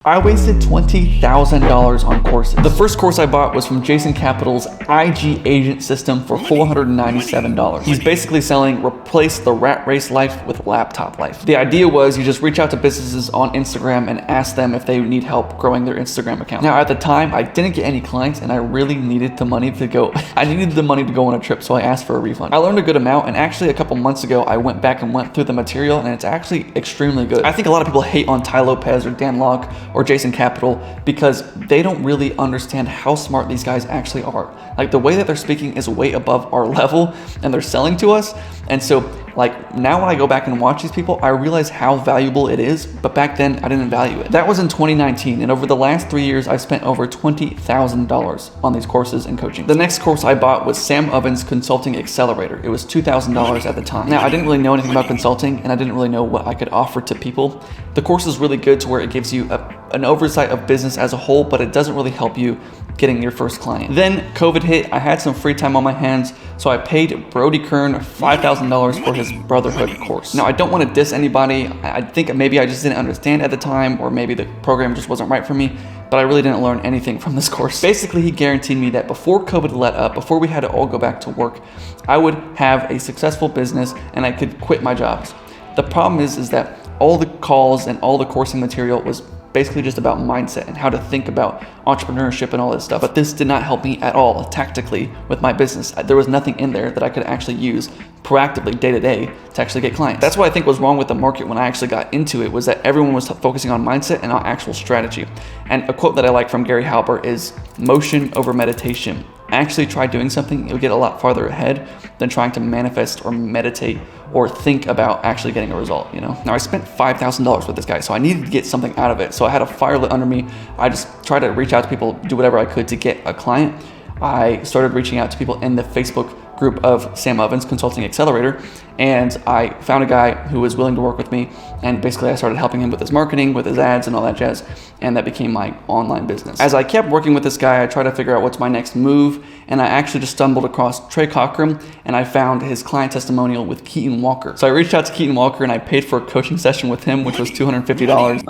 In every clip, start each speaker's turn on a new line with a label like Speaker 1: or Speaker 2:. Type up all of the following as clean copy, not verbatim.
Speaker 1: I wasted $20,000 on courses. The first course I bought was from Jason Capital's IG Agent System for $497. He's basically selling replace the rat race life with laptop life. The idea was you just reach out to businesses on Instagram and ask them if they need help growing their Instagram account. Now at the time, I didn't get any clients and I really needed the money to go. I needed the money to go on a trip, so I asked for a refund. I learned a good amount, and actually a couple months ago, I went back and went through the material, and it's actually extremely good. I think a lot of people hate on Tai Lopez or Dan Lok or Jason Capital because they don't really understand how smart these guys actually are. Like, the way that they're speaking is way above our level and they're selling to us. And so like now when I go back and watch these people, I realize how valuable it is, but back then I didn't value it. That was in 2019, and over the last 3 years, I've spent over $20,000 on these courses and coaching. The next course I bought was Sam Ovens Consulting Accelerator. It was $2,000 at the time. Now, I didn't really know anything about consulting, and I didn't really know what I could offer to people. The course is really good to where it gives you an oversight of business as a whole, but it doesn't really help you getting your first client. Then COVID hit, I had some free time on my hands, so I paid Brody Kern $5,000 for his Brotherhood course. Now, I don't want to diss anybody. I think maybe I just didn't understand at the time, or maybe the program just wasn't right for me, but I really didn't learn anything from this course. Basically, he guaranteed me that before COVID let up, before we had to all go back to work, I would have a successful business and I could quit my jobs. The problem is that all the calls and all the coursing material was basically just about mindset and how to think about entrepreneurship and all this stuff. But this did not help me at all tactically with my business. There was nothing in there that I could actually use proactively day to day to actually get clients. That's what I think was wrong with the market when I actually got into it, was that everyone was focusing on mindset and not actual strategy. And a quote that I like from Gary Halbert is motion over meditation. Actually try doing something, you'll get a lot farther ahead than trying to manifest or meditate or think about actually getting a result, you know? Now, I spent $5,000 with this guy, so I needed to get something out of it. So I had a fire lit under me. I just tried to reach out to people, do whatever I could to get a client. I started reaching out to people in the Facebook group of Sam Ovens Consulting Accelerator, and I found a guy who was willing to work with me, and basically I started helping him with his marketing, with his ads and all that jazz, and that became my online business. As I kept working with this guy, I tried to figure out what's my next move, and I actually just stumbled across Trey Cockram, and I found his client testimonial with Keaton Walker. So I reached out to Keaton Walker and I paid for a coaching session with him, which was $250.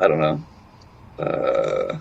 Speaker 2: I don't know. I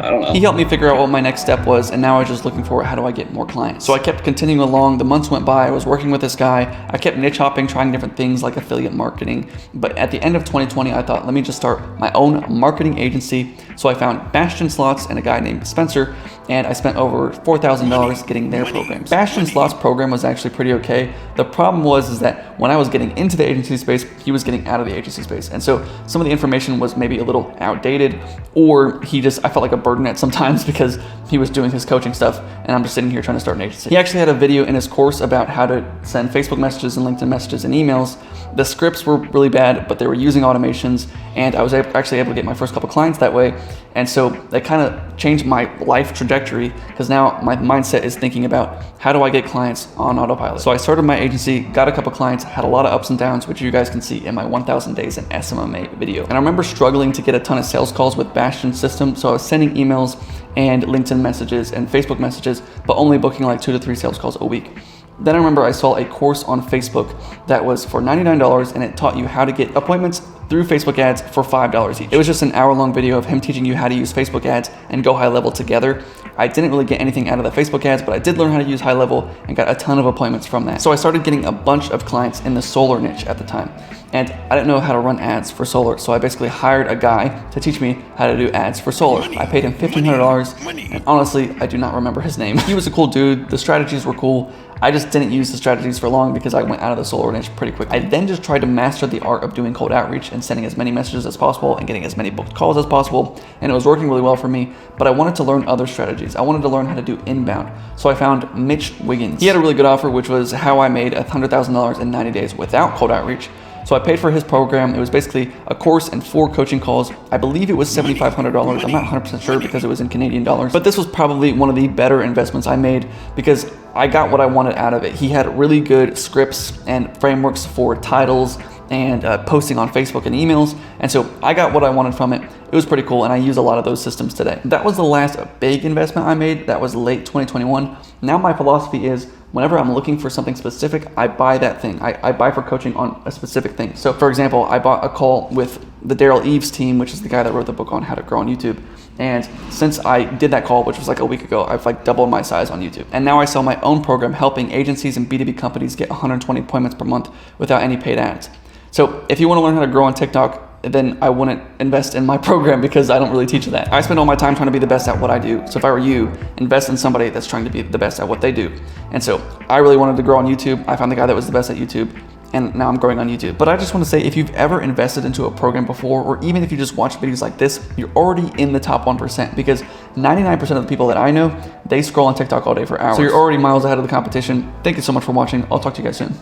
Speaker 2: don't know.
Speaker 1: He helped me figure out what my next step was, and now I was just looking for how do I get more clients. So I kept continuing along. The months went by. I was working with this guy. I kept niche hopping, trying different things like affiliate marketing. But at the end of 2020, I thought, let me just start my own marketing agency. So I found Bastion Slots and a guy named Spencer, and I spent over $4,000 getting their program. Bastion Slots' program was actually pretty okay. The problem was that when I was getting into the agency space, he was getting out of the agency space. And so some of the information was maybe a little outdated, or I felt like a burden at sometimes because he was doing his coaching stuff and I'm just sitting here trying to start an agency. He actually had a video in his course about how to send Facebook messages and LinkedIn messages and emails. The scripts were really bad, but they were using automations, and I was actually able to get my first couple clients that way. And so that kind of changed my life trajectory, because now my mindset is thinking about how do I get clients on autopilot. So I started my agency, got a couple clients, had a lot of ups and downs, which you guys can see in my 1000 days in SMMA video. And I remember struggling to get a ton of sales calls with Bastion system. So I was sending emails and LinkedIn messages and Facebook messages, but only booking like 2 to 3 sales calls a week. Then I remember I saw a course on Facebook that was for $99, and it taught you how to get appointments through Facebook ads for $5 each. It was just an hour-long video of him teaching you how to use Facebook ads and go high level together. I didn't really get anything out of the Facebook ads, but I did learn how to use high level and got a ton of appointments from that. So I started getting a bunch of clients in the solar niche at the time. And I didn't know how to run ads for solar, so I basically hired a guy to teach me how to do ads for solar. I paid him $1,500, and honestly, I do not remember his name. He was a cool dude, the strategies were cool. I just didn't use the strategies for long because I went out of the solar niche pretty quickly. I then just tried to master the art of doing cold outreach and sending as many messages as possible and getting as many booked calls as possible, and it was working really well for me, but I wanted to learn other strategies. I wanted to learn how to do inbound, so I found Mitch Wiggins. He had a really good offer, which was how I made $100,000 in 90 days without cold outreach. So I paid for his program. It was basically a course and 4 coaching calls. I believe it was $7,500. I'm not 100% sure because it was in Canadian dollars. But this was probably one of the better investments I made because I got what I wanted out of it. He had really good scripts and frameworks for titles and posting on Facebook and emails. And so I got what I wanted from it. It was pretty cool, and I use a lot of those systems today. That was the last big investment I made. That was late 2021. Now my philosophy is whenever I'm looking for something specific, I buy that thing. I buy for coaching on a specific thing. So for example, I bought a call with the Daryl Eves team, which is the guy that wrote the book on how to grow on YouTube. And since I did that call, which was like a week ago, I've like doubled my size on YouTube. And now I sell my own program helping agencies and B2B companies get 120 appointments per month without any paid ads. So if you want to learn how to grow on TikTok, then I wouldn't invest in my program because I don't really teach that. I spend all my time trying to be the best at what I do. So if I were you, invest in somebody that's trying to be the best at what they do. And so I really wanted to grow on YouTube. I found the guy that was the best at YouTube, and now I'm growing on YouTube. But I just want to say, if you've ever invested into a program before, or even if you just watch videos like this, you're already in the top 1%, because 99% of the people that I know, they scroll on TikTok all day for hours. So you're already miles ahead of the competition. Thank you so much for watching. I'll talk to you guys soon.